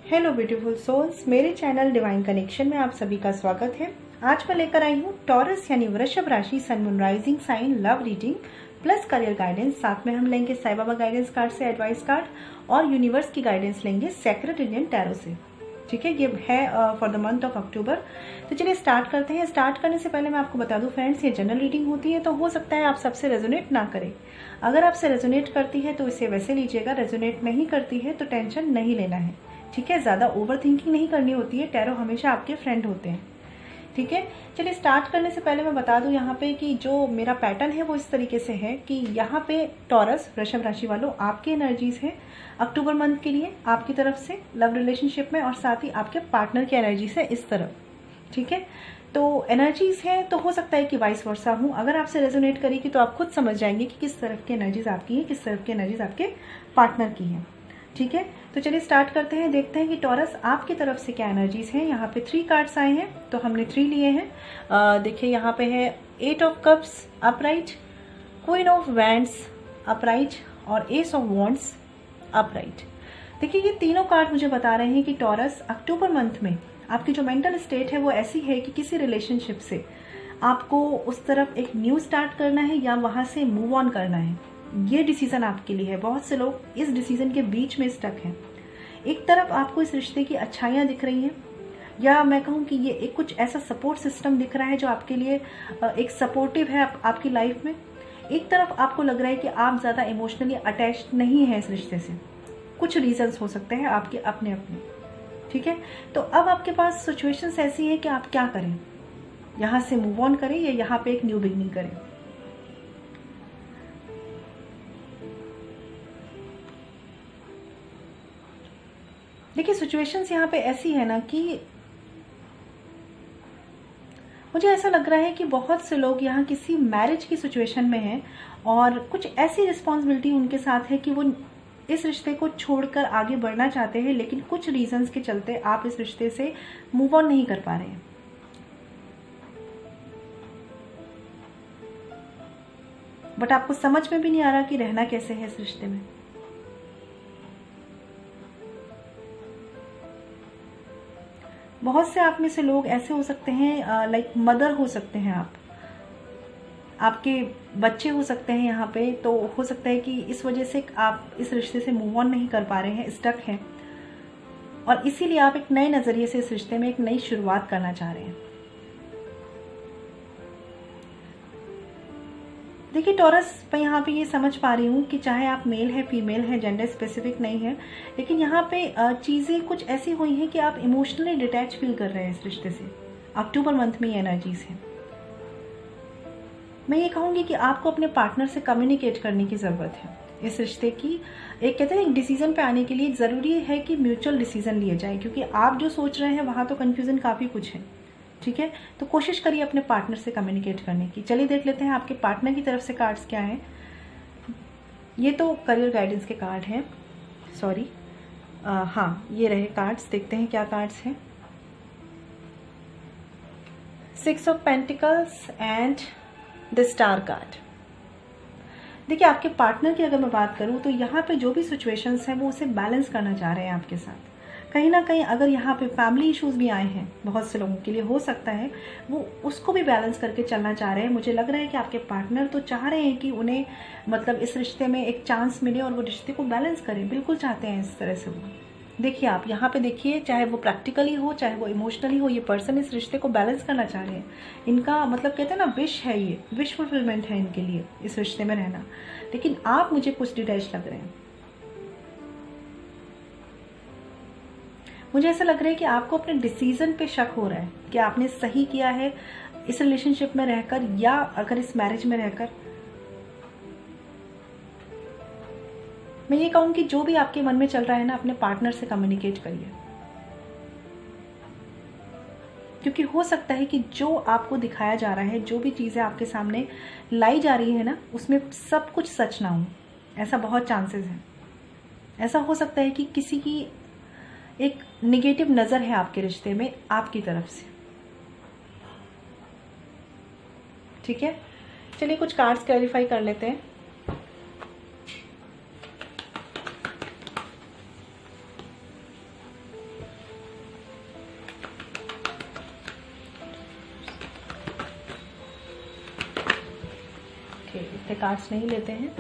Hello beautiful souls, मेरे channel divine connection में आप सभी का स्वागत है। आज मैं लेकर आई हूँ टॉरस यानी वृषभ राशि sun moon rising sign love reading plus career guidance. साथ में हम लेंगे साईं बाबा गाइडेंस कार्ड से एडवाइस कार्ड और यूनिवर्स की गाइडेंस लेंगे सेक्रेट इंडियन टैरो से। ठीक है, ये है for the month of October. तो चलिए स्टार्ट करते हैं। स्टार्ट करने से पहले मैं आपको बता दूं फ्रेंड्स, ये जनरल रीडिंग होती है तो हो सकता है आप सबसे रेजोनेट ना करें। अगर आपसे रेजोनेट करती है तो इसे वैसे लीजिएगा, रेजोनेट नहीं करती है तो टेंशन नहीं लेना है। ठीक है, ज़्यादा ओवर थिंकिंग नहीं करनी होती है। टैरो हमेशा आपके फ्रेंड होते हैं। ठीक है, चलिए स्टार्ट करने से पहले मैं बता दूं यहाँ पे कि जो मेरा पैटर्न है वो इस तरीके से है कि यहाँ पे टॉरस वृषभ राशि वालों आपकी एनर्जीज है अक्टूबर मंथ के लिए आपकी तरफ से लव रिलेशनशिप में, और साथ ही आपके पार्टनर की एनर्जीज है इस तरफ। ठीक है, तो एनर्जीज है तो हो सकता है कि वाइस वर्सा हूँ। अगर आपसे रेजोनेट करेगी तो आप खुद समझ जाएंगे कि किस तरफ की एनर्जीज आपकी है, किस तरफ की एनर्जीज आपके पार्टनर की है। ठीक है, तो चलिए स्टार्ट करते हैं। देखते हैं कि टॉरस आपकी तरफ से क्या एनर्जीज हैं। यहाँ पे 3 कार्ड्स आए हैं तो हमने 3 लिए हैं। देखिए यहाँ पे है 8 of cups upright, queen of wands upright और एस ऑफ वॉन्ड्स अपराइट। देखिए ये तीनों कार्ड मुझे बता रहे हैं कि टॉरस अक्टूबर मंथ में आपकी जो मेंटल स्टेट है वो ऐसी है कि किसी रिलेशनशिप से आपको उस तरफ एक न्यू स्टार्ट करना है या वहां से मूव ऑन करना है। ये डिसीजन आपके लिए है। बहुत से लोग इस डिसीजन के बीच में स्टक हैं। एक तरफ आपको इस रिश्ते की अच्छाइयाँ दिख रही हैं, या मैं कहूँ कि ये एक कुछ ऐसा सपोर्ट सिस्टम दिख रहा है जो आपके लिए एक सपोर्टिव है आपकी लाइफ में। एक तरफ आपको लग रहा है कि आप ज़्यादा इमोशनली अटैच्ड नहीं है इस रिश्ते से। कुछ रीजंस हो सकते हैं आपके अपने अपने। ठीक है, तो अब आपके पास सिचुएशंस ऐसी है कि आप क्या करें, यहाँ से मूव ऑन करें या यहाँ पे एक न्यू बिगनिंग करें। देखिए सिचुएशंस यहाँ पे ऐसी है ना कि मुझे ऐसा लग रहा है कि बहुत से लोग यहाँ किसी मैरिज की सिचुएशन में हैं और कुछ ऐसी रिस्पॉन्सिबिलिटी उनके साथ है कि वो इस रिश्ते को छोड़कर आगे बढ़ना चाहते हैं, लेकिन कुछ रीजंस के चलते आप इस रिश्ते से मूव ऑन नहीं कर पा रहे हैं। बट आपको समझ में भी नहीं आ रहा कि रहना कैसे है इस रिश्ते में। बहुत से आप में से लोग ऐसे हो सकते हैं, लाइक मदर हो सकते हैं आप, आपके बच्चे हो सकते हैं यहाँ पे। तो हो सकता है कि इस वजह से आप इस रिश्ते से मूव ऑन नहीं कर पा रहे हैं, स्टक हैं, और इसीलिए आप एक नए नज़रिए से इस रिश्ते में एक नई शुरुआत करना चाह रहे हैं। देखिए टॉरस, मैं यहाँ पे ये समझ पा रही हूँ कि चाहे आप मेल है फीमेल है, जेंडर स्पेसिफिक नहीं है, लेकिन यहाँ पे चीज़ें कुछ ऐसी हुई हैं कि आप इमोशनली डिटैच फील कर रहे हैं इस रिश्ते से। अक्टूबर मंथ में ये एनर्जीज है। मैं ये कहूँगी कि आपको अपने पार्टनर से कम्युनिकेट करने की ज़रूरत है इस रिश्ते की। एक कहते हैं एक डिसीजन पे आने के लिए ज़रूरी है कि म्यूचुअल डिसीजन लिए जाए, क्योंकि आप जो सोच रहे हैं वहाँ तो कन्फ्यूज़न काफ़ी कुछ है। ठीक है, तो कोशिश करिए अपने पार्टनर से कम्युनिकेट करने की। चलिए देख लेते हैं आपके पार्टनर की तरफ से कार्ड्स क्या हैं। ये तो करियर गाइडेंस के कार्ड हैं, सॉरी, हाँ ये रहे कार्ड्स। देखते हैं क्या कार्ड्स हैं। 6 of pentacles and the star card. देखिए आपके पार्टनर की अगर मैं बात करूं तो यहाँ पे जो भी सिचुएशंस हैं वो उसे बैलेंस करना चाह रहे हैं आपके साथ। कहीं ना कहीं अगर यहाँ पे फैमिली इश्यूज भी आए हैं बहुत से लोगों के लिए, हो सकता है वो उसको भी बैलेंस करके चलना चाह रहे हैं। मुझे लग रहा है कि आपके पार्टनर तो चाह रहे हैं कि उन्हें मतलब इस रिश्ते में एक चांस मिले और वो रिश्ते को बैलेंस करें, बिल्कुल चाहते हैं इस तरह से वो। देखिए आप यहाँ पे देखिए, चाहे वो प्रैक्टिकली हो चाहे वो इमोशनली हो, ये पर्सन इस रिश्ते को बैलेंस करना चाह रहे हैं। इनका मतलब कहते हैं ना विश है, ये विश फुलफिलमेंट है इनके लिए इस रिश्ते में रहना। लेकिन आप मुझे कुछ डिटैच लग रहे हैं। मुझे ऐसा लग रहा है कि आपको अपने डिसीजन पे शक हो रहा है कि आपने सही किया है इस रिलेशनशिप में रहकर या अगर इस मैरिज में रहकर। मैं ये कहूँ कि जो भी आपके मन में चल रहा है ना, अपने पार्टनर से कम्युनिकेट करिए, क्योंकि हो सकता है कि जो आपको दिखाया जा रहा है, जो भी चीज़ें आपके सामने लाई जा रही है ना, उसमें सब कुछ सच ना हो। ऐसा बहुत चांसेस है। ऐसा हो सकता है कि किसी की एक नेगेटिव नज़र है आपके रिश्ते में आपकी तरफ से। ठीक है, चलिए कुछ कार्ड्स क्लैरिफाई कर लेते हैं। ओके, इतने कार्ड्स नहीं लेते हैं।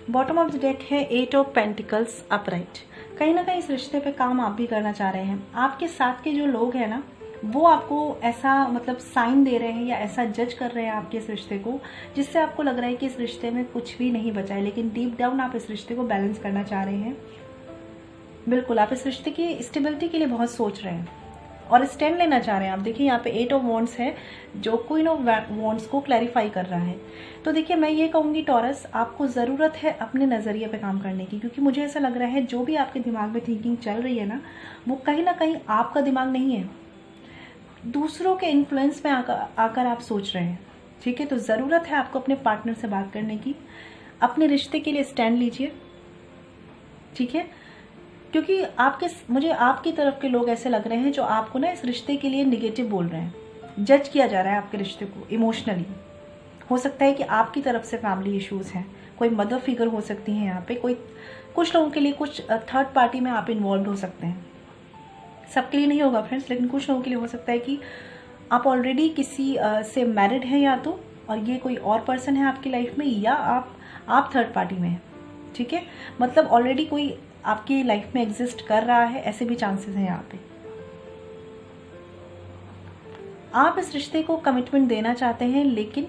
बॉटम ऑफ द डेक है 8 ऑफ पेंटिकल्स अपराइट। कहीं ना कहीं इस रिश्ते पे काम आप भी करना चाह रहे हैं। आपके साथ के जो लोग हैं ना, वो आपको ऐसा मतलब साइन दे रहे हैं या ऐसा जज कर रहे हैं आपके इस रिश्ते को, जिससे आपको लग रहा है कि इस रिश्ते में कुछ भी नहीं बचा है, लेकिन डीप डाउन आप इस रिश्ते को बैलेंस करना चाह रहे हैं। बिल्कुल, आप इस रिश्ते की स्टेबिलिटी के लिए बहुत सोच रहे हैं और स्टैंड लेना चाह रहे हैं। आप देखिए यहाँ पे 8 ऑफ वॉन्ड्स है, जो क्वीन ऑफ वॉन्ड्स को क्लैरिफाई कर रहा है। तो देखिए, मैं ये कहूँगी टॉरस, आपको ज़रूरत है अपने नज़रिए पे काम करने की, क्योंकि मुझे ऐसा लग रहा है जो भी आपके दिमाग में थिंकिंग चल रही है ना, वो कहीं ना कहीं आपका दिमाग नहीं है, दूसरों के इन्फ्लुएंस में आकर आप सोच रहे हैं। ठीक है, तो ज़रूरत है आपको अपने पार्टनर से बात करने की, अपने रिश्ते के लिए स्टैंड लीजिए। ठीक है, क्योंकि मुझे आपकी तरफ के लोग ऐसे लग रहे हैं जो आपको ना इस रिश्ते के लिए निगेटिव बोल रहे हैं, जज किया जा रहा है आपके रिश्ते को इमोशनली। हो सकता है कि आपकी तरफ से फैमिली इश्यूज हैं, कोई मदर फिगर हो सकती है यहाँ पे, कुछ लोगों के लिए कुछ थर्ड पार्टी में आप इन्वॉल्व हो सकते हैं। सबके लिए नहीं होगा फ्रेंड्स, लेकिन कुछ लोगों के लिए हो सकता है कि आप ऑलरेडी किसी से मैरिड हैं या तो, और ये कोई और पर्सन है आपकी लाइफ में, या आप थर्ड पार्टी में हैं। ठीक है, मतलब ऑलरेडी कोई आपकी लाइफ में एग्जिस्ट कर रहा है, ऐसे भी चांसेस हैं यहाँ पे। आप इस रिश्ते को कमिटमेंट देना चाहते हैं, लेकिन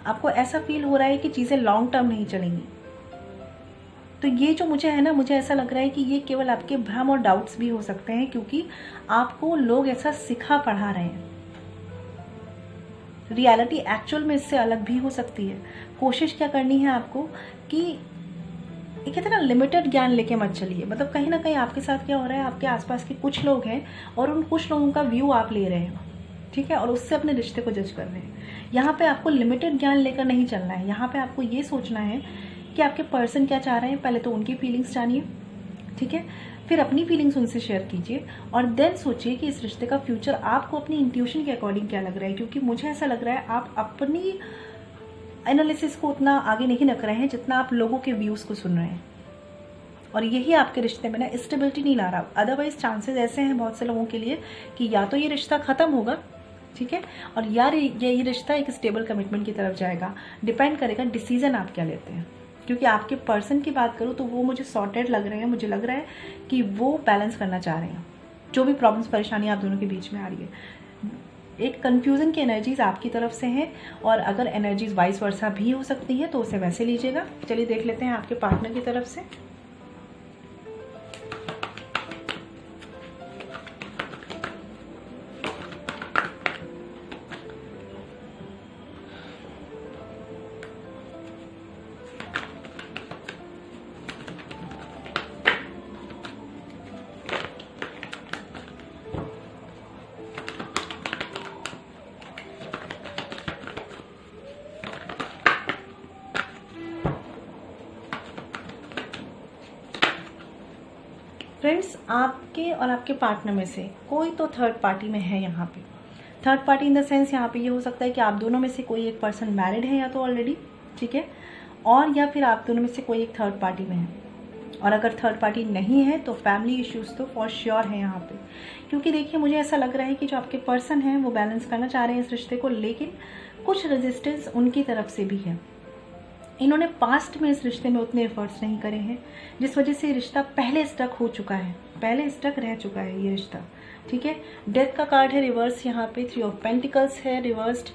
आपको ऐसा फील हो रहा है कि चीज़ें लॉन्ग टर्म नहीं चलेंगी। तो ये जो मुझे है ना, मुझे ऐसा लग रहा है कि ये केवल आपके भ्रम और डाउट्स भी हो सकते हैं, क्योंकि आपको लोग ऐसा सिखा पढ़ा रहे हैं। रियलिटी एक्चुअल में इससे अलग भी हो सकती है। कोशिश क्या करनी है आपको कि एक कहते हैं ना, लिमिटेड ज्ञान लेके मत चलिए। मतलब कहीं ना कहीं आपके साथ क्या हो रहा है, आपके आसपास के कुछ लोग हैं और उन कुछ लोगों का व्यू आप ले रहे हैं। ठीक है, और उससे अपने रिश्ते को जज कर रहे हैं। यहाँ पे आपको लिमिटेड ज्ञान लेकर नहीं चलना है। यहाँ पे आपको ये सोचना है कि आपके पर्सन क्या चाह रहे हैं। पहले तो उनकी फीलिंग्स जानिए, ठीक है, फिर अपनी फीलिंग्स उनसे शेयर कीजिए, और देन सोचिए कि इस रिश्ते का फ्यूचर आपको अपनी इंट्यूशन के अकॉर्डिंग क्या लग रहा है। क्योंकि मुझे ऐसा लग रहा है आप अपनी एनालिसिस को उतना आगे नहीं रख रहे हैं जितना आप लोगों के व्यूज़ को सुन रहे हैं, और यही आपके रिश्ते में ना स्टेबिलिटी नहीं ला रहा। अदरवाइज चांसेस ऐसे हैं बहुत से लोगों के लिए कि या तो ये रिश्ता खत्म होगा, ठीक है, और यार ये रिश्ता एक स्टेबल कमिटमेंट की तरफ जाएगा। डिपेंड करेगा डिसीजन आप क्या लेते हैं। क्योंकि आपके पर्सन की बात करूँ तो वो मुझे सॉर्टेड लग रहे हैं। मुझे लग रहा है कि वो बैलेंस करना चाह रहे हैं जो भी प्रॉब्लम्स परेशानी आप दोनों के बीच में आ रही है। एक कन्फ्यूजन की एनर्जीज आपकी तरफ से हैं, और अगर एनर्जीज वाइस वर्सा भी हो सकती है तो उसे वैसे लीजिएगा। चलिए देख लेते हैं आपके पार्टनर की तरफ से। फ्रेंड्स, आपके और आपके पार्टनर में से कोई तो थर्ड पार्टी में है यहाँ पे। Third party in the sense यहाँ पे ये हो सकता है कि आप दोनों में से कोई एक पर्सन मैरिड है या तो ऑलरेडी, ठीक है, और या फिर आप दोनों में से कोई एक थर्ड पार्टी में है। और अगर थर्ड पार्टी नहीं है तो फैमिली इश्यूज तो फॉर श्योर है यहाँ पे। क्योंकि देखिए, मुझे ऐसा लग रहा है कि जो आपके पर्सन हैं वो बैलेंस करना चाह रहे हैं इस रिश्ते को, लेकिन कुछ रेजिस्टेंस उनकी तरफ से भी है। इन्होंने पास्ट में इस रिश्ते में उतने एफर्ट्स नहीं करे हैं, जिस वजह से रिश्ता पहले स्टक हो चुका है, पहले स्टक रह चुका है ये रिश्ता। ठीक है, डेथ का कार्ड है रिवर्स, यहाँ पे 3 ऑफ पेंटिकल्स है रिवर्स्ड।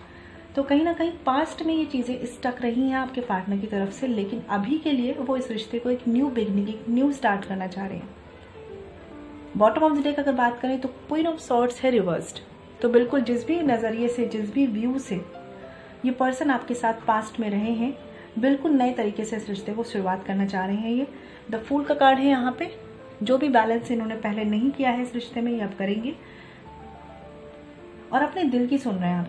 तो कहीं ना कहीं पास्ट में ये चीज़ें स्टक रही हैं आपके पार्टनर की तरफ से, लेकिन अभी के लिए वो इस रिश्ते को एक न्यू बिगनिंग, एक न्यू स्टार्ट करना चाह रहे हैं। बॉटम ऑफ द डेक अगर बात करें तो क्वीन ऑफ सॉर्ड्स है रिवर्स्ड। तो बिल्कुल जिस भी नज़रिए से, जिस भी व्यू से ये पर्सन आपके साथ पास्ट में रहे हैं, बिल्कुल नए तरीके से इस रिश्ते को शुरुआत करना चाह रहे हैं ये। द फूल का कार्ड है यहाँ पे। जो भी बैलेंस इन्होंने पहले नहीं किया है इस रिश्ते में, ये अब करेंगे। और अपने दिल की सुन रहे हैं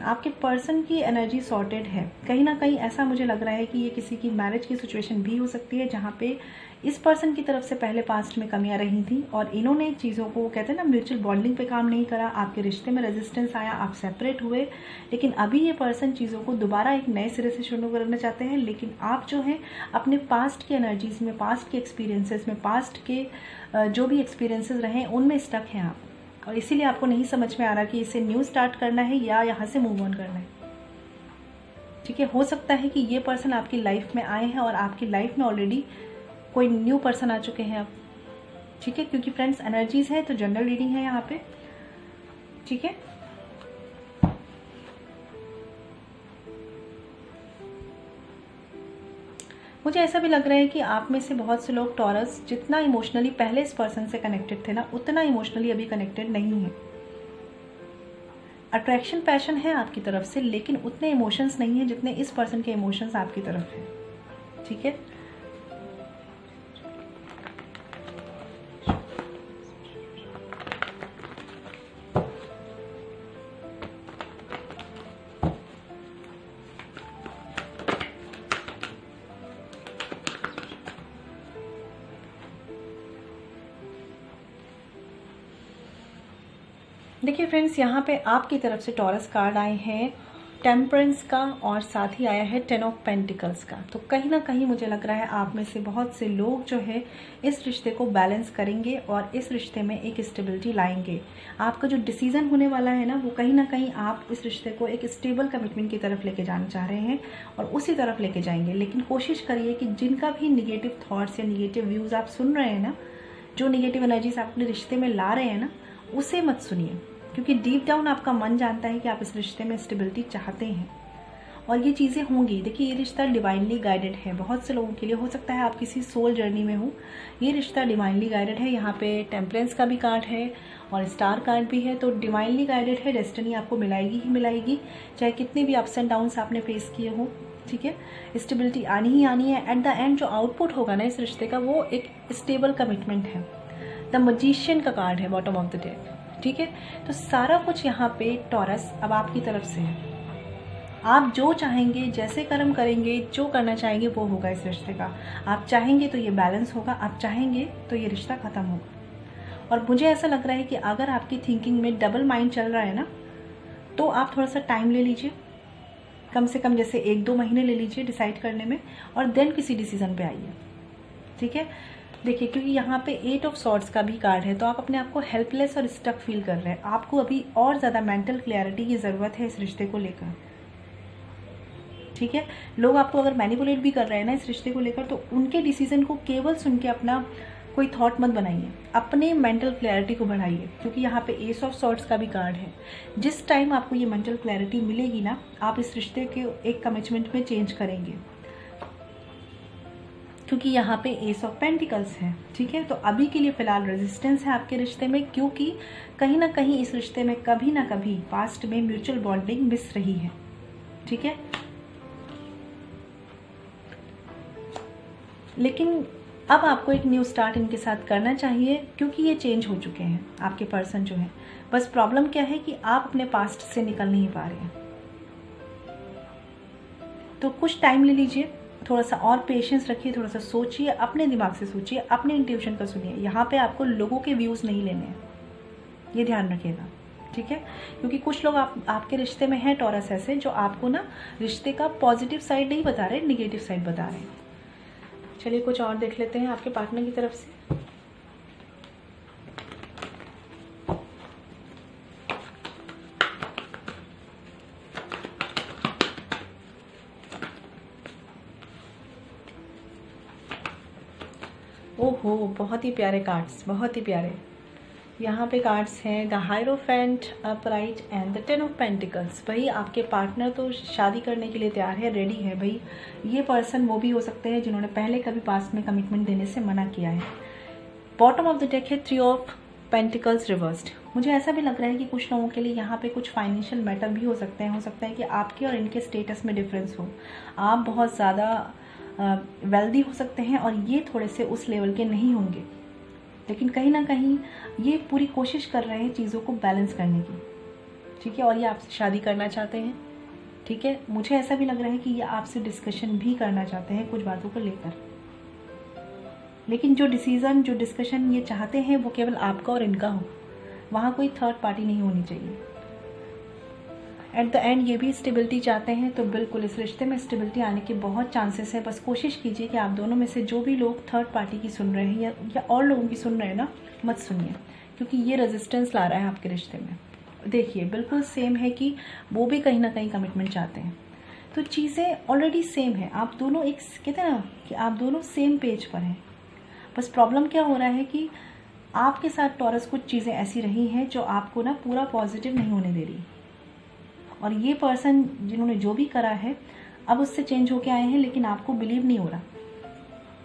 आपके पर्सन की एनर्जी सॉर्टेड है। कहीं ना कहीं ऐसा मुझे लग रहा है कि ये किसी की मैरिज की सिचुएशन भी हो सकती है, जहाँ पे इस पर्सन की तरफ से पहले पास्ट में कमियां रही थी और इन्होंने चीज़ों को, कहते हैं ना, म्यूचुअल बॉन्डिंग पे काम नहीं करा, आपके रिश्ते में रेजिस्टेंस आया, आप सेपरेट हुए। लेकिन अभी ये पर्सन चीज़ों को दोबारा एक नए सिरे से शुरू करना चाहते हैं, लेकिन आप जो है अपने पास्ट की एनर्जीज में, पास्ट के एक्सपीरियंसेस में, पास्ट के जो भी एक्सपीरियंसेस रहे उनमें स्टक हैं आप, और इसीलिए आपको नहीं समझ में आ रहा कि इसे न्यू स्टार्ट करना है या यहाँ से मूव ऑन करना है। ठीक है, हो सकता है कि ये पर्सन आपकी लाइफ में आए हैं और आपकी लाइफ में ऑलरेडी कोई न्यू पर्सन आ चुके हैं अब। ठीक है, क्योंकि फ्रेंड्स एनर्जीज है तो जनरल रीडिंग है यहाँ पे। ठीक है, मुझे ऐसा भी लग रहा है कि आप में से बहुत से लोग टॉरस जितना इमोशनली पहले इस पर्सन से कनेक्टेड थे ना, उतना इमोशनली अभी कनेक्टेड नहीं है। अट्रैक्शन, पैशन है आपकी तरफ से, लेकिन उतने इमोशंस नहीं है जितने इस पर्सन के इमोशंस आपकी तरफ है। ठीक है, देखिए फ्रेंड्स, यहाँ पे आपकी तरफ से टॉरस कार्ड आए हैं टेम्परेंस का, और साथ ही आया है 10 ऑफ पेंटिकल्स का। तो कहीं ना कहीं मुझे लग रहा है आप में से बहुत से लोग जो है इस रिश्ते को बैलेंस करेंगे और इस रिश्ते में एक स्टेबिलिटी लाएंगे। आपका जो डिसीजन होने वाला है ना, वो कहीं ना कहीं आप इस रिश्ते को एक स्टेबल कमिटमेंट की तरफ लेके जाना चाह रहे हैं और उसी तरफ लेके जाएंगे। लेकिन कोशिश करिए कि जिनका भी निगेटिव थॉट्स या निगेटिव व्यूज़ आप सुन रहे हैं ना, जो निगेटिव एनर्जीज आप अपने रिश्ते में ला रहे हैं ना, उसे मत सुनिए, क्योंकि डीप डाउन आपका मन जानता है कि आप इस रिश्ते में स्टेबिलिटी चाहते हैं और ये चीज़ें होंगी। देखिए, ये रिश्ता डिवाइनली गाइडेड है। बहुत से लोगों के लिए हो सकता है आप किसी सोल जर्नी में हो, ये रिश्ता डिवाइनली गाइडेड है। यहाँ पे टेम्परेंस का भी कार्ड है और स्टार कार्ड भी है, तो डिवाइनली गाइडेड है। डेस्टिनी आपको मिलाएगी ही मिलाएगी, चाहे कितने भी अप्स एंड डाउन्स आपने फेस किए हो। ठीक है, स्टेबिलिटी आनी ही आनी है। एट द एंड जो आउटपुट होगा ना इस रिश्ते का, वो एक स्टेबल कमिटमेंट है। द मैजिशियन का कार्ड है बॉटम ऑफ द डेक। ठीक है, तो सारा कुछ यहाँ पे टॉरस अब आपकी तरफ से है। आप जो चाहेंगे, जैसे कर्म करेंगे, जो करना चाहेंगे वो होगा इस रिश्ते का। आप चाहेंगे तो ये बैलेंस होगा, आप चाहेंगे तो ये रिश्ता खत्म होगा। और मुझे ऐसा लग रहा है कि अगर आपकी थिंकिंग में डबल माइंड चल रहा है ना, तो आप थोड़ा सा टाइम ले लीजिए, कम से कम जैसे 1-2 महीने ले लीजिए डिसाइड करने में, और देन किसी डिसीजन पे आइए। ठीक है, देखिए, क्योंकि यहाँ पे 8 ऑफ सॉर्ड्स का भी कार्ड है, तो आप अपने आप को हेल्पलेस और स्टक फील कर रहे हैं। आपको अभी और ज़्यादा मेंटल क्लैरिटी की ज़रूरत है इस रिश्ते को लेकर। ठीक है, लोग आपको अगर मैनिपुलेट भी कर रहे हैं ना इस रिश्ते को लेकर, तो उनके डिसीजन को केवल सुन के अपना कोई थॉट मत बनाइए, अपने मेंटल क्लैरिटी को बढ़ाइए, क्योंकि यहाँ पे एस ऑफ सॉर्ड्स का भी कार्ड है। जिस टाइम आपको ये मेंटल क्लैरिटी मिलेगी ना, आप इस रिश्ते के एक कमिटमेंट में चेंज करेंगे, क्योंकि यहाँ पे एस ऑफ पेंटिकल्स है। ठीक है, तो अभी के लिए फिलहाल रेजिस्टेंस है आपके रिश्ते में, क्योंकि कहीं ना कहीं इस रिश्ते में कभी ना कभी पास्ट में म्यूचुअल बॉन्डिंग मिस रही है। ठीक है, लेकिन अब आपको एक न्यू स्टार्ट इनके साथ करना चाहिए, क्योंकि ये चेंज हो चुके हैं आपके पर्सन जो है। बस प्रॉब्लम क्या है कि आप अपने पास्ट से निकल नहीं पा रहे हैं। तो कुछ टाइम ले लीजिए, थोड़ा सा और पेशेंस रखिए, थोड़ा सा सोचिए, अपने दिमाग से सोचिए, अपने इंट्यूशन का सुनिए। यहाँ पे आपको लोगों के व्यूज़ नहीं लेने हैं, ये ध्यान रखिएगा। ठीक है, क्योंकि कुछ लोग आपके रिश्ते में हैं टॉरस ऐसे, जो आपको ना रिश्ते का पॉजिटिव साइड नहीं बता रहे, निगेटिव साइड बता रहे हैं। चलिए कुछ और देख लेते हैं आपके पार्टनर की तरफ से। ओहो, बहुत ही प्यारे कार्ड्स, बहुत ही प्यारे। यहाँ पे कार्ड्स हैं the hierophant, upright and the 10 of pentacles. भाई आपके पार्टनर तो शादी करने के लिए तैयार है, रेडी है। भाई ये पर्सन वो भी हो सकते हैं जिन्होंने पहले कभी पास्ट में कमिटमेंट देने से मना किया है। बॉटम ऑफ द डेक है 3 ऑफ पेंटिकल्स रिवर्स्ड। मुझे ऐसा भी लग रहा है कि कुछ लोगों के लिए यहाँ पे कुछ फाइनेंशियल मैटर भी हो सकते हैं। हो सकता है कि आपके और इनके स्टेटस में डिफरेंस हो, आप बहुत ज़्यादा वेल्दी हो सकते हैं और ये थोड़े से उस लेवल के नहीं होंगे, लेकिन कहीं ना कहीं ये पूरी कोशिश कर रहे हैं चीज़ों को बैलेंस करने की। ठीक है, और ये आपसे शादी करना चाहते हैं। ठीक है, मुझे ऐसा भी लग रहा है कि ये आपसे डिस्कशन भी करना चाहते हैं कुछ बातों को लेकर, लेकिन जो डिसीजन, जो डिस्कशन ये चाहते हैं वो केवल आपका और इनका हो, वहाँ कोई थर्ड पार्टी नहीं होनी चाहिए। एट द एंड ये भी स्टेबिलिटी चाहते हैं, तो बिल्कुल इस रिश्ते में स्टेबिलिटी आने के बहुत चांसेस है। बस कोशिश कीजिए कि आप दोनों में से जो भी लोग थर्ड पार्टी की सुन रहे हैं या और लोगों की सुन रहे हैं ना, मत सुनिए, क्योंकि ये रेजिस्टेंस ला रहा है आपके रिश्ते में। देखिए बिल्कुल सेम है कि वो भी कहीं ना कहीं कमिटमेंट चाहते हैं, तो चीज़ें ऑलरेडी सेम है। आप दोनों एक कहते हैं ना कि आप दोनों सेम पेज पर हैं। बस प्रॉब्लम क्या हो रहा है कि आपके साथ टॉरस कुछ चीज़ें ऐसी रही हैं जो आपको ना पूरा पॉजिटिव नहीं होने दे रही, और ये पर्सन जिन्होंने जो भी करा है अब उससे चेंज होके आए हैं, लेकिन आपको बिलीव नहीं हो रहा।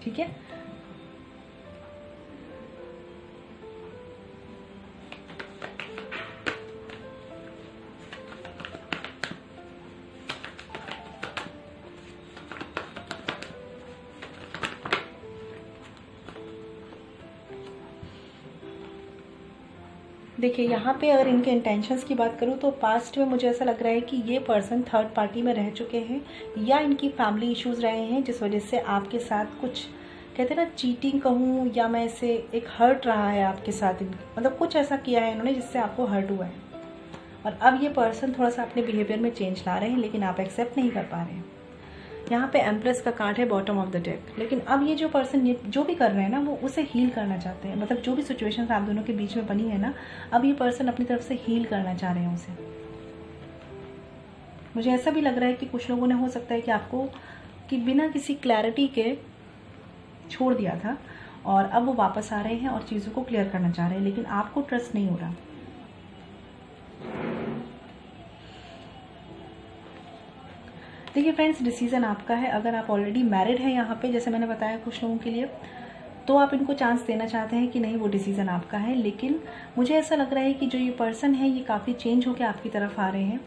ठीक है, देखिए यहाँ पे अगर इनके इंटेंशंस की बात करूँ तो पास्ट में मुझे ऐसा लग रहा है कि ये पर्सन थर्ड पार्टी में रह चुके हैं, या इनकी फैमिली इश्यूज रहे हैं जिस वजह से आपके साथ कुछ कहते हैं ना चीटिंग कहूँ, या मैं इसे एक हर्ट रहा है आपके साथ, मतलब कुछ ऐसा किया है इन्होंने जिससे आपको हर्ट हुआ है। और अब ये पर्सन थोड़ा सा अपने बिहेवियर में चेंज ला रहे हैं, लेकिन आप एक्सेप्ट नहीं कर पा रहे हैं। यहाँ पे एम्प्रेस का कार्ड है बॉटम ऑफ द डेक, लेकिन अब ये जो पर्सन जो भी कर रहे हैं ना वो उसे हील करना चाहते हैं। मतलब जो भी सिचुएशन आप दोनों के बीच में बनी है ना, अब ये पर्सन अपनी तरफ से हील करना चाह रहे हैं उसे। मुझे ऐसा भी लग रहा है कि कुछ लोगों ने हो सकता है कि आपको कि बिना किसी क्लैरिटी के छोड़ दिया था, और अब वो वापस आ रहे हैं और चीज़ों को क्लियर करना चाह रहे हैं, लेकिन आपको ट्रस्ट नहीं हो रहा। देखिए फ्रेंड्स, डिसीजन आपका है। अगर आप ऑलरेडी मैरिड हैं यहाँ पे, जैसे मैंने बताया कुछ लोगों के लिए, तो आप इनको चांस देना चाहते हैं कि नहीं, वो डिसीजन आपका है। लेकिन मुझे ऐसा लग रहा है कि जो ये पर्सन है ये काफ़ी चेंज होकर आपकी तरफ आ रहे हैं,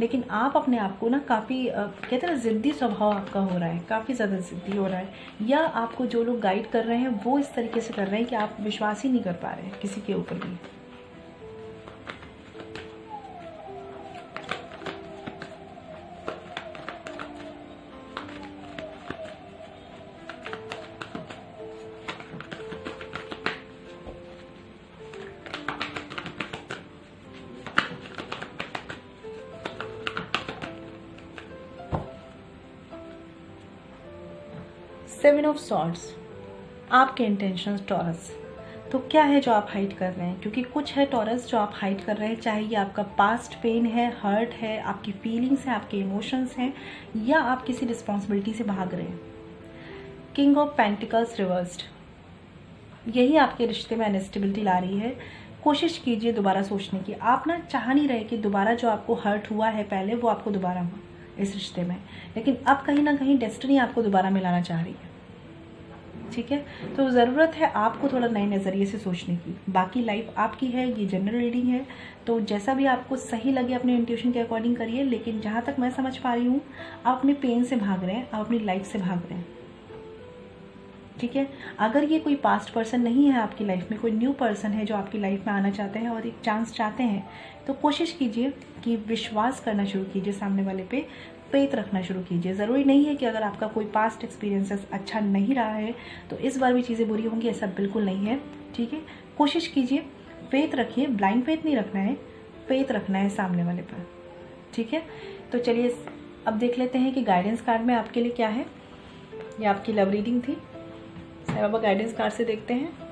लेकिन आप अपने आप को ना काफ़ी कहते हैं ना ज़िद्दी स्वभाव आपका हो रहा है, काफ़ी ज़्यादा ज़िद्दी हो रहा है, या आपको जो लोग गाइड कर रहे हैं वो इस तरीके से कर रहे हैं कि आप विश्वास ही नहीं कर पा रहे हैं किसी के ऊपर भी। सेवन ऑफ सॉर्ड्स, आपके इंटेंशंस टॉरस। तो क्या है जो आप हाइड कर रहे हैं, क्योंकि कुछ है टॉरस जो आप हाइड कर रहे हैं, चाहे ये आपका पास्ट पेन है, हर्ट है, आपकी फीलिंग्स है, आपके इमोशंस हैं, या आप किसी रिस्पॉन्सिबिलिटी से भाग रहे हैं। किंग ऑफ पेंटिकल्स रिवर्स्ड, यही आपके रिश्ते में अनस्टेबिलिटी ला रही है। कोशिश कीजिए दोबारा सोचने की। आप ना चाह नहीं रहे कि दोबारा जो आपको हर्ट हुआ है पहले वो आपको दोबारा हुआ इस रिश्ते में, लेकिन अब कहीं ना कहीं डेस्टिनी आपको दोबारा मिलाना चाह रही है। ठीक है, तो ज़रूरत है आपको थोड़ा नए नज़रिए से सोचने की। बाकी लाइफ आपकी है, ये जनरल रीडिंग है, तो जैसा भी आपको सही लगे अपने इंट्यूशन के अकॉर्डिंग करिए, लेकिन जहाँ तक मैं समझ पा रही हूँ आप अपने पेन से भाग रहे हैं, आप अपनी लाइफ से भाग रहे हैं। ठीक है, अगर ये कोई पास्ट पर्सन नहीं है आपकी लाइफ में, कोई न्यू पर्सन है जो आपकी लाइफ में आना चाहते हैं और एक चांस चाहते हैं, तो कोशिश कीजिए कि विश्वास करना शुरू कीजिए, सामने वाले पे फेथ रखना शुरू कीजिए। ज़रूरी नहीं है कि अगर आपका कोई पास्ट एक्सपीरियंसेस अच्छा नहीं रहा है तो इस बार भी चीज़ें बुरी होंगी, ऐसा बिल्कुल नहीं है। ठीक है, कोशिश कीजिए, फेथ रखिए, ब्लाइंड फेथ नहीं रखना है, फेथ रखना है सामने वाले पर। ठीक है, तो चलिए अब देख लेते हैं कि गाइडेंस कार्ड में आपके लिए क्या है। ये आपकी लव रीडिंग थी, साईं बाबा गाइडेंस कार्ड से देखते हैं।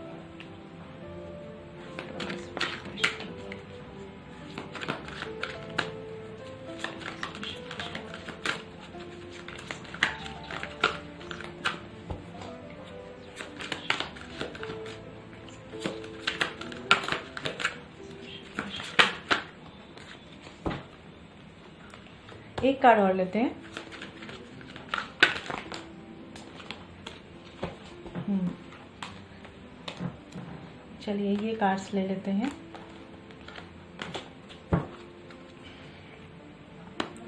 एक कार्ड और लेते हैं। चलिए ये कार्ड्स ले लेते हैं।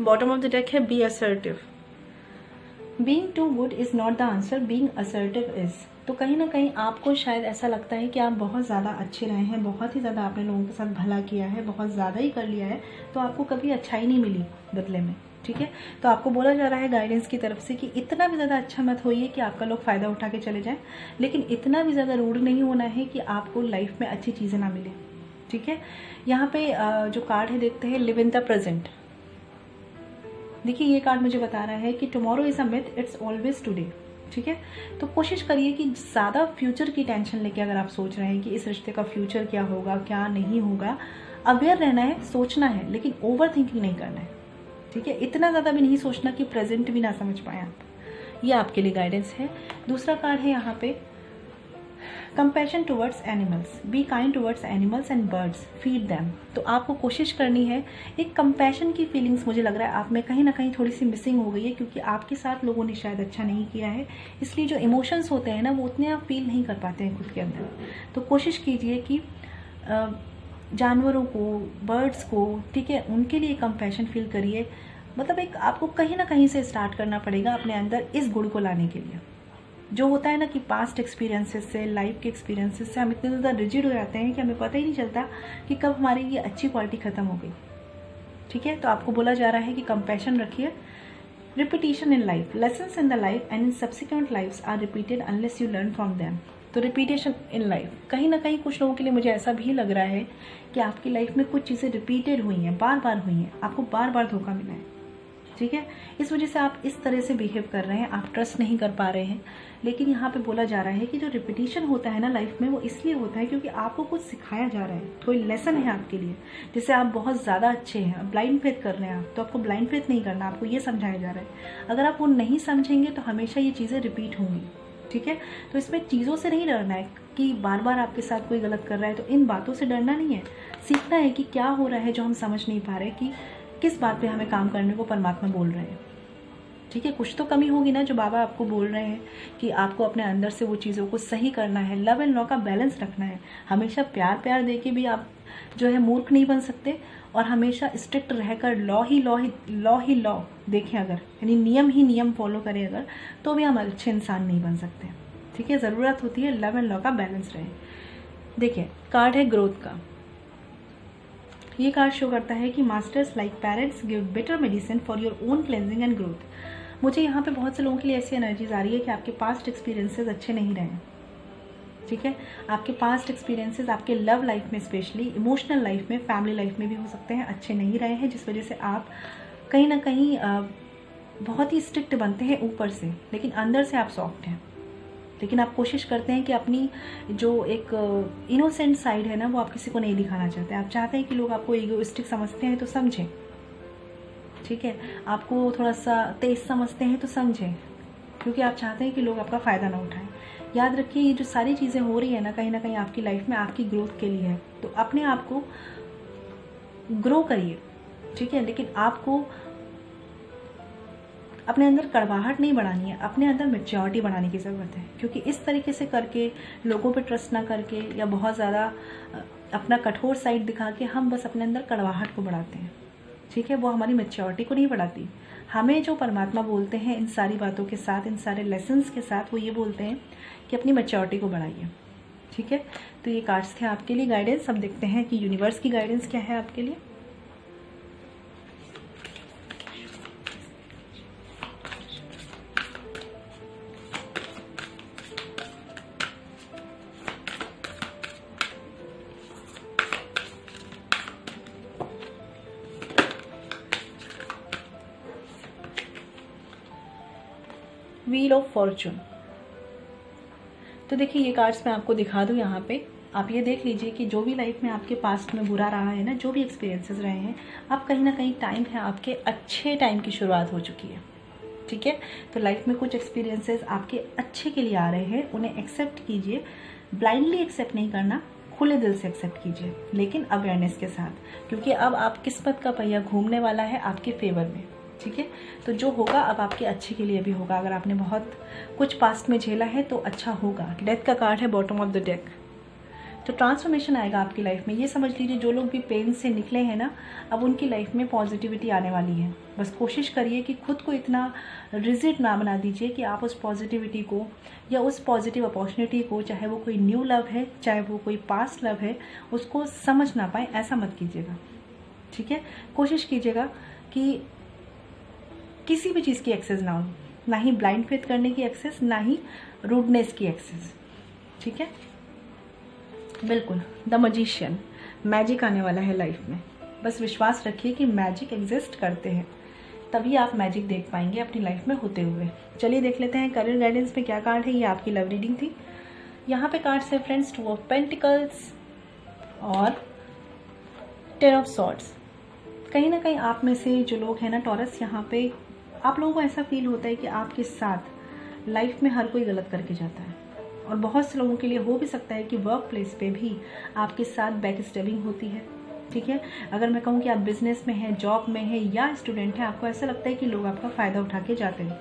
बॉटम ऑफ द डेक है be assertive. Being too good is not the answer, being assertive is. तो कहीं ना कहीं आपको शायद ऐसा लगता है कि आप बहुत ज़्यादा अच्छे रहे हैं, बहुत ही ज़्यादा आपने लोगों के साथ भला किया है, बहुत ज़्यादा ही कर लिया है, तो आपको कभी अच्छाई नहीं मिली बदले में। ठीक है, तो आपको बोला जा रहा है गाइडेंस की तरफ से कि इतना भी ज़्यादा अच्छा मत होइए कि आपका लोग फ़ायदा उठा के चले जाएं, लेकिन इतना भी ज़्यादा रूड नहीं होना है कि आपको लाइफ में अच्छी चीज़ें ना मिले। ठीक है, यहाँ पे जो कार्ड है देखते हैं, लिव इन द प्रेजेंट। देखिए ये कार्ड मुझे बता रहा है कि tomorrow is a myth, it's always today. ठीक है, तो कोशिश करिए कि ज़्यादा फ्यूचर की टेंशन लेके अगर आप सोच रहे हैं कि इस रिश्ते का फ्यूचर क्या होगा क्या नहीं होगा, अवेयर रहना है, सोचना है, लेकिन ओवर थिंकिंग नहीं करना है। ठीक है, इतना ज़्यादा भी नहीं सोचना कि प्रेजेंट भी ना समझ पाए आप। ये आपके लिए गाइडेंस है। दूसरा कार्ड है यहाँ पे compassion towards animals, be kind towards animals and birds, feed them. तो आपको कोशिश करनी है, एक कंपैशन की फीलिंग्स मुझे लग रहा है आप में कहीं ना कहीं थोड़ी सी मिसिंग हो गई है, क्योंकि आपके साथ लोगों ने शायद अच्छा नहीं किया है, इसलिए जो इमोशंस होते हैं ना वो उतने आप फील नहीं कर पाते हैं खुद के अंदर। तो कोशिश कीजिए कि जानवरों को, बर्ड्स को, ठीक है, उनके लिए कंपैशन फील करिए। मतलब एक आपको कहीं ना कहीं से स्टार्ट करना पड़ेगा अपने अंदर इस गुण को लाने के लिए। जो होता है ना कि पास्ट एक्सपीरियंसेस से, लाइफ के एक्सपीरियंसेस से हम इतने ज़्यादा रिजिड हो जाते हैं कि हमें पता ही नहीं चलता कि कब हमारी ये अच्छी क्वालिटी ख़त्म हो गई। ठीक है, तो आपको बोला जा रहा है कि कंपैशन रखिए। Repetition in life, lessons in the life and in subsequent lifes are repeated unless you learn from them. तो रिपीटेशन इन लाइफ, कहीं ना कहीं कुछ लोगों के लिए मुझे ऐसा भी लग रहा है कि आपकी लाइफ में कुछ चीज़ें रिपीटेड हुई हैं, बार बार हुई हैं, आपको बार बार धोखा मिला है। ठीक है, इस वजह से आप इस तरह से बिहेव कर रहे हैं, आप ट्रस्ट नहीं कर पा रहे हैं। लेकिन यहाँ पे बोला जा रहा है कि जो रिपीटिशन होता है ना लाइफ में, वो इसलिए होता है क्योंकि आपको कुछ सिखाया जा रहा है, कोई लेसन है आपके लिए। जैसे आप बहुत ज़्यादा अच्छे हैं, ब्लाइंड फेथ कर रहे हैं आप, तो आपको ब्लाइंड फेथ नहीं करना, आपको ये समझाया जा रहा है। अगर आप वो नहीं समझेंगे तो हमेशा ये चीज़ें रिपीट होंगी। ठीक है, तो इसमें चीज़ों से नहीं डरना है कि बार बार आपके साथ कोई गलत कर रहा है, तो इन बातों से डरना नहीं है। सीखना है कि क्या हो रहा है जो हम समझ नहीं पा रहे, कि किस बात पे हमें काम करने को परमात्मा बोल रहे हैं। ठीक है, कुछ तो कमी होगी ना जो बाबा आपको बोल रहे हैं कि आपको अपने अंदर से वो चीज़ों को सही करना है, लव एंड लॉ का बैलेंस रखना है। हमेशा प्यार प्यार दे के भी आप जो है मूर्ख नहीं बन सकते, और हमेशा स्ट्रिक्ट रहकर लॉ ही लॉ देखें अगर, यानी नियम ही नियम फॉलो करें अगर, तो भी हम अच्छे इंसान नहीं बन सकते। ठीक है, ज़रूरत होती है लव एंड लॉ का बैलेंस रहे। देखिए कार्ड है ग्रोथ का। ये कार्ड शो करता है कि masters like parents give better medicine for your own cleansing and growth. मुझे यहाँ पे बहुत से लोगों के लिए ऐसी एनर्जीज आ रही है कि आपके पास्ट एक्सपीरियंसेस अच्छे नहीं रहे हैं। ठीक है, आपके पास्ट एक्सपीरियंसेस आपके लव लाइफ में, स्पेशली इमोशनल लाइफ में, फैमिली लाइफ में भी हो सकते हैं, अच्छे नहीं रहे हैं, जिस वजह से आप कहीं ना कहीं बहुत ही स्ट्रिक्ट बनते हैं ऊपर से, लेकिन अंदर से आप सॉफ्ट हैं। लेकिन आप कोशिश करते हैं कि अपनी जो एक इनोसेंट साइड है ना, वो आप किसी को नहीं दिखाना चाहते। आप चाहते हैं कि लोग आपको ईगोइस्टिक समझते हैं तो समझें। ठीक है, आपको थोड़ा सा तेज समझते हैं तो समझें, क्योंकि आप चाहते हैं कि लोग आपका फ़ायदा ना उठाएं। याद रखिए ये जो सारी चीज़ें हो रही है ना कहीं आपकी लाइफ में आपकी ग्रोथ के लिए है। तो अपने आप को ग्रो करिए। ठीक है, लेकिन आपको अपने अंदर कड़वाहट नहीं बढ़ानी है, अपने अंदर मैच्योरिटी बढ़ाने की ज़रूरत है। क्योंकि इस तरीके से करके, लोगों पे ट्रस्ट ना करके, या बहुत ज़्यादा अपना कठोर साइड दिखा के हम बस अपने अंदर कड़वाहट को बढ़ाते हैं। ठीक है, वो हमारी मैच्योरिटी को नहीं बढ़ाती। हमें जो परमात्मा बोलते हैं इन सारी बातों के साथ, इन सारे लेसन्स के साथ, वो ये बोलते हैं कि अपनी मैच्योरिटी को बढ़ाइए। ठीक है, तो ये कार्ड्स थे आपके लिए गाइडेंस। अब देखते हैं कि यूनिवर्स की गाइडेंस क्या है आपके लिए। Wheel of Fortune. तो देखिए ये कार्ड्स मैं आपको दिखा दूँ यहाँ पे, आप ये देख लीजिए कि जो भी लाइफ में आपके पास्ट में बुरा रहा है ना, जो भी एक्सपीरियंसेस रहे हैं, आप कहीं ना कहीं टाइम है आपके अच्छे टाइम की शुरुआत हो चुकी है। ठीक है, तो लाइफ में कुछ एक्सपीरियंसेस आपके अच्छे के लिए आ रहे हैं, उन्हें एक्सेप्ट कीजिए। ब्लाइंडली एक्सेप्ट नहीं करना, खुले दिल से एक्सेप्ट कीजिए, लेकिन अवेयरनेस के साथ, क्योंकि अब आप किस्मत का पहिया घूमने वाला है आपके फेवर में। ठीक है, तो जो होगा अब आपके अच्छे के लिए भी होगा। अगर आपने बहुत कुछ पास्ट में झेला है तो अच्छा होगा। डेथ का कार्ड है बॉटम ऑफ द डेक। तो ट्रांसफॉर्मेशन आएगा आपकी लाइफ में। ये समझ लीजिए जो लोग भी पेन से निकले हैं ना, अब उनकी लाइफ में पॉजिटिविटी आने वाली है। बस कोशिश करिए कि खुद को इतना रिजिड ना बना दीजिए कि आप उस पॉजिटिविटी को या उस पॉजिटिव अपॉर्चुनिटी को, चाहे वो कोई न्यू लव है चाहे वो कोई पास्ट लव है, उसको समझ ना पाए, ऐसा मत कीजिएगा। ठीक है, कोशिश कीजिएगा कि किसी भी चीज़ की एक्सेस ना हो, ना ही ब्लाइंड फेथ करने की एक्सेस, ना ही रूडनेस की एक्सेस। ठीक है, बिल्कुल द मैजिशियन, मैजिक आने वाला है लाइफ में। बस विश्वास रखिए कि मैजिक एग्जिस्ट करते हैं, तभी आप मैजिक देख पाएंगे अपनी लाइफ में होते हुए। चलिए देख लेते हैं करियर गाइडेंस में क्या कार्ड है। ये आपकी लव रीडिंग थी। यहाँ पे कार्ड्स है फ्रेंड्स, 2 ऑफ पेंटिकल्स और 10 ऑफ सॉर्ड्स। कहीं ना कहीं आप में से जो लोग हैं ना टॉरस, यहाँ पे आप लोगों को ऐसा फील होता है कि आपके साथ लाइफ में हर कोई गलत करके जाता है, और बहुत से लोगों के लिए हो भी सकता है कि वर्क प्लेस पे भी आपके साथ बैक स्टेबिंग होती है। ठीक है, अगर मैं कहूँ कि आप बिजनेस में हैं, जॉब में हैं या स्टूडेंट हैं, आपको ऐसा लगता है कि लोग आपका फ़ायदा उठा के जाते हैं।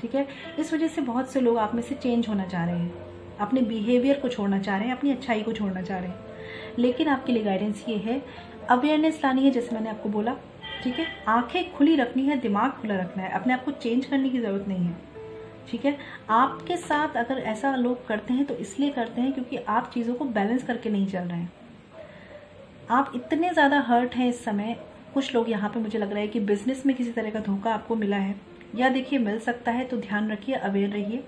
ठीक है, इस वजह से बहुत से लोग आप में से चेंज होना चाह रहे हैं, अपने बिहेवियर को छोड़ना चाह रहे हैं, अपनी अच्छाई को छोड़ना चाह रहे हैं। लेकिन आपके लिए गाइडेंस ये है, अवेयरनेस लानी है, जैसे मैंने आपको बोला। ठीक है, आंखें खुली रखनी है, दिमाग खुला रखना है, अपने आप को चेंज करने की ज़रूरत नहीं है। ठीक है, आपके साथ अगर ऐसा लोग करते हैं तो इसलिए करते हैं क्योंकि आप चीज़ों को बैलेंस करके नहीं चल रहे हैं। आप इतने ज़्यादा हर्ट हैं इस समय। कुछ लोग यहाँ पे मुझे लग रहा है कि बिजनेस में किसी तरह का धोखा आपको मिला है, या देखिए मिल सकता है, तो ध्यान रखिए, अवेयर रहिए।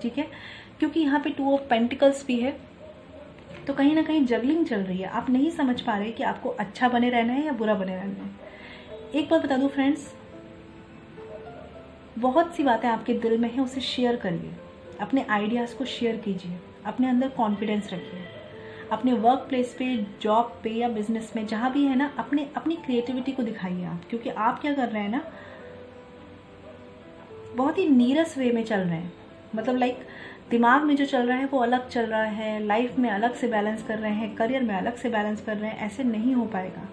ठीक है, क्योंकि यहाँ पे 2 ऑफ पेंटिकल्स भी है, तो कहीं ना कहीं जगलिंग चल रही है। आप नहीं समझ पा रहे कि आपको अच्छा बने रहना है या बुरा बने रहना है। एक बात बता दूं फ्रेंड्स, बहुत सी बातें आपके दिल में हैं, उसे शेयर करिए, अपने आइडियाज़ को शेयर कीजिए, अपने अंदर कॉन्फिडेंस रखिए। अपने वर्क प्लेस पे, जॉब पे या बिजनेस में, जहाँ भी है ना, अपनी क्रिएटिविटी को दिखाइए आप। क्योंकि आप क्या कर रहे हैं ना, बहुत ही नीरस वे में चल रहे हैं। मतलब लाइक दिमाग में जो चल रहा है वो अलग चल रहा है, लाइफ में अलग से बैलेंस कर रहे हैं, करियर में अलग से बैलेंस कर रहे हैं। ऐसे नहीं हो पाएगा,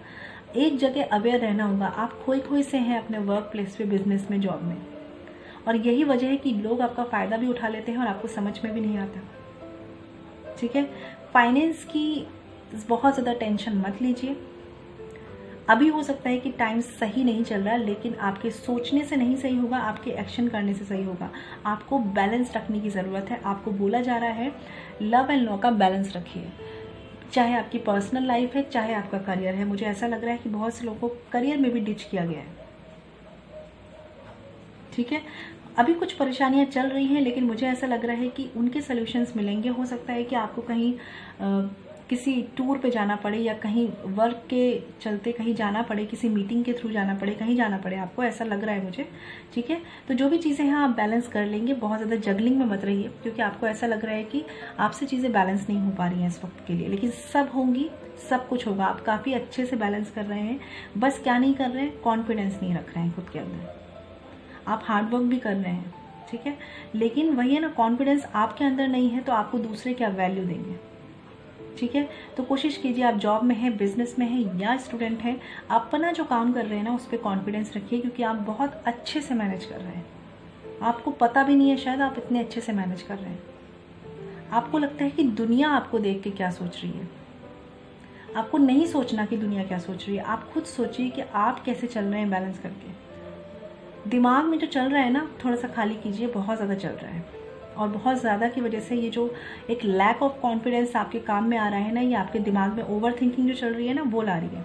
एक जगह अवेयर रहना होगा। आप खोए खोए से हैं अपने वर्क प्लेस पे, बिजनेस में, जॉब में, और यही वजह है कि लोग आपका फ़ायदा भी उठा लेते हैं और आपको समझ में भी नहीं आता। ठीक है, फाइनेंस की बहुत ज़्यादा टेंशन मत लीजिए। अभी हो सकता है कि टाइम सही नहीं चल रहा, लेकिन आपके सोचने से नहीं सही होगा, आपके एक्शन करने से सही होगा। आपको बैलेंस रखने की ज़रूरत है। आपको बोला जा रहा है लव एंड लॉ का बैलेंस रखिए, चाहे आपकी पर्सनल लाइफ है, चाहे आपका करियर है। मुझे ऐसा लग रहा है कि बहुत से लोगों को करियर में भी डिच किया गया है। ठीक है, अभी कुछ परेशानियां चल रही हैं, लेकिन मुझे ऐसा लग रहा है कि उनके सॉल्यूशंस मिलेंगे। हो सकता है कि आपको कहीं किसी टूर पे जाना पड़े, या कहीं वर्क के चलते कहीं जाना पड़े, किसी मीटिंग के थ्रू जाना पड़े, कहीं जाना पड़े, आपको ऐसा लग रहा है मुझे। ठीक है, तो जो भी चीज़ें हैं आप बैलेंस कर लेंगे। बहुत ज़्यादा जगलिंग में मत रहिए, क्योंकि आपको ऐसा लग रहा है कि आपसे चीज़ें बैलेंस नहीं हो पा रही हैं इस वक्त के लिए, लेकिन सब होंगी, सब कुछ होगा। आप काफ़ी अच्छे से बैलेंस कर रहे हैं। बस क्या नहीं कर रहे हैं, कॉन्फिडेंस नहीं रख रहे हैं खुद के अंदर। आप हार्डवर्क भी कर रहे हैं, ठीक है, लेकिन वही है ना, कॉन्फिडेंस आपके अंदर नहीं है तो आपको दूसरे क्या वैल्यू देंगे। ठीक है, तो कोशिश कीजिए, आप जॉब में हैं, बिजनेस में हैं या स्टूडेंट हैं, अपना जो काम कर रहे हैं ना उस पर कॉन्फिडेंस रखिए, क्योंकि आप बहुत अच्छे से मैनेज कर रहे हैं। आपको पता भी नहीं है शायद आप इतने अच्छे से मैनेज कर रहे हैं। आपको लगता है कि दुनिया आपको देख के क्या सोच रही है। आपको नहीं सोचना कि दुनिया क्या सोच रही है, आप खुद सोचिए कि आप कैसे चल रहे हैं बैलेंस करके। दिमाग में जो चल रहा है ना, थोड़ा सा खाली कीजिए, बहुत ज़्यादा चल रहा है, और बहुत ज़्यादा की वजह से ये जो एक लैक ऑफ कॉन्फिडेंस आपके काम में आ रहा है ना, ये आपके दिमाग में ओवर थिंकिंग जो चल रही है ना, वो ला रही है।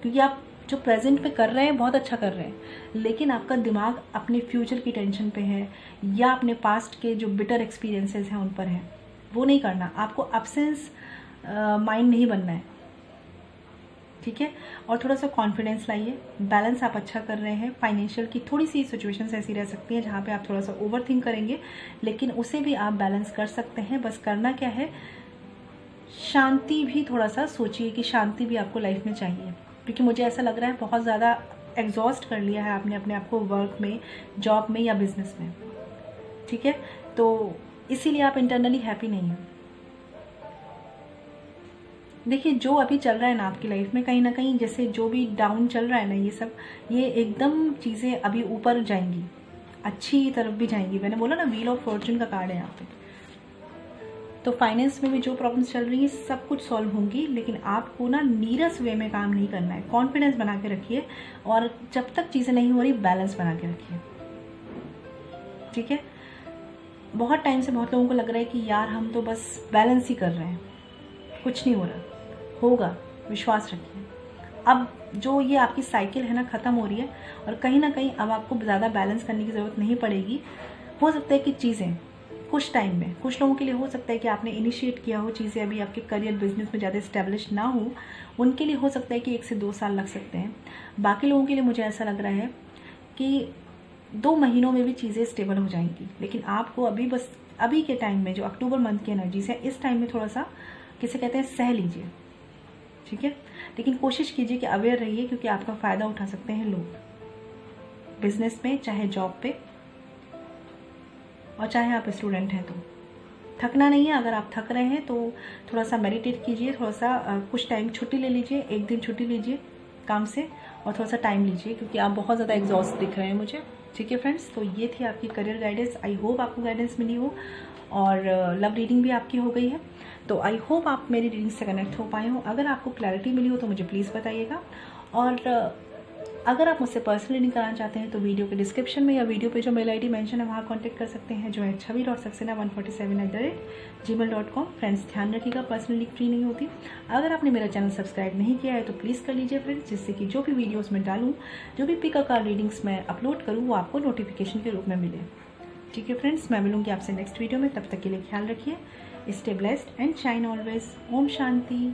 क्योंकि आप जो प्रेजेंट पे कर रहे हैं बहुत अच्छा कर रहे हैं, लेकिन आपका दिमाग अपने फ्यूचर की टेंशन पे है, या अपने पास्ट के जो बिटर एक्सपीरियंसेस हैं उन पर है। वो नहीं करना, आपको अब्सेंस माइंड नहीं बनना है। ठीक है, और थोड़ा सा कॉन्फिडेंस लाइए। बैलेंस आप अच्छा कर रहे हैं। फाइनेंशियल की थोड़ी सी सिचुएशंस ऐसी रह सकती हैं जहाँ पे आप थोड़ा सा ओवर थिंक करेंगे, लेकिन उसे भी आप बैलेंस कर सकते हैं। बस करना क्या है, शांति भी थोड़ा सा सोचिए कि शांति भी आपको लाइफ में चाहिए, क्योंकि मुझे ऐसा लग रहा है बहुत ज़्यादा एग्जॉस्ट कर लिया है आपने अपने आप को वर्क में, जॉब में या बिजनेस में। ठीक है, तो इसीलिए आप इंटरनली हैप्पी नहीं हैं। देखिए, जो अभी चल रहा है ना आपकी लाइफ में, कहीं ना कहीं जैसे जो भी डाउन चल रहा है ना, ये सब, ये एकदम चीज़ें अभी ऊपर जाएंगी, अच्छी तरफ भी जाएंगी। मैंने बोला ना, व्हील ऑफ फॉर्चून का कार्ड है यहाँ पे। तो फाइनेंस में भी जो प्रॉब्लम्स चल रही हैं सब कुछ सॉल्व होंगी, लेकिन आपको ना नीरस वे में काम नहीं करना है। कॉन्फिडेंस बना के रखिए और जब तक चीज़ें नहीं हो रही बैलेंस बना के रखिए, ठीक है। बहुत टाइम से बहुत लोगों को लग रहा है कि यार हम तो बस बैलेंस ही कर रहे हैं, कुछ नहीं हो रहा, होगा, विश्वास रखिए। अब जो ये आपकी साइकिल है ना ख़त्म हो रही है और कहीं ना कहीं अब आपको ज़्यादा बैलेंस करने की ज़रूरत नहीं पड़ेगी। हो सकता है कि चीज़ें कुछ टाइम में, कुछ लोगों के लिए हो सकता है कि आपने इनिशिएट किया हो चीज़ें, अभी आपके करियर बिजनेस में ज़्यादा इस्टेब्लिश ना हो, उनके लिए हो सकता है कि 1 से 2 साल लग सकते हैं। बाकी लोगों के लिए मुझे ऐसा लग रहा है कि 2 महीनों में भी चीज़ें स्टेबल हो जाएंगी। लेकिन आपको अभी बस अभी के टाइम में जो अक्टूबर मंथ की एनर्जीज है, इस टाइम में थोड़ा सा किसे कहते हैं सह लीजिए, ठीक है। लेकिन कोशिश कीजिए कि अवेयर रहिए, क्योंकि आपका फ़ायदा उठा सकते हैं लोग बिजनेस में, चाहे जॉब पे और चाहे आप स्टूडेंट हैं। तो थकना नहीं है। अगर आप थक रहे हैं तो थोड़ा सा मेडिटेट कीजिए, थोड़ा सा कुछ टाइम छुट्टी ले लीजिए, 1 दिन छुट्टी लीजिए काम से और थोड़ा सा टाइम लीजिए, क्योंकि आप बहुत ज़्यादा एग्जॉस्ट दिख रहे हैं मुझे, ठीक है फ्रेंड्स। तो ये थी आपकी करियर गाइडेंस। आई होप आपको गाइडेंस मिली हो और लव रीडिंग भी आपकी हो गई है। तो आई होप आप मेरी रीडिंग से कनेक्ट हो पाए हो। अगर आपको क्लैरिटी मिली हो तो मुझे प्लीज़ बताइएगा। और अगर आप मुझसे पर्सनल रीडिंग कराना चाहते हैं तो वीडियो के डिस्क्रिप्शन में या वीडियो पे जो मेल आईडी मेंशन है वहाँ कांटेक्ट कर सकते हैं, जो है chhavi.saxena147@gmail.com। फ्रेंड्स ध्यान रखिएगा, पर्सनल रीडिंग फ्री नहीं होती। अगर आपने मेरा चैनल सब्सक्राइब नहीं किया है तो प्लीज़ कर लीजिए फ्रेंड्स, जिससे कि जो भी वीडियोज़ मैं डालूँ, जो भी पिक कार्ड रीडिंग्स मैं अपलोड करूँ, वो आपको नोटिफिकेशन के रूप में मिले, ठीक है फ्रेंड्स। मैं मिलूँगी आपसे नेक्स्ट वीडियो में, तब तक के लिए ख्याल रखिए। Stay blessed and shine always. Om Shanti.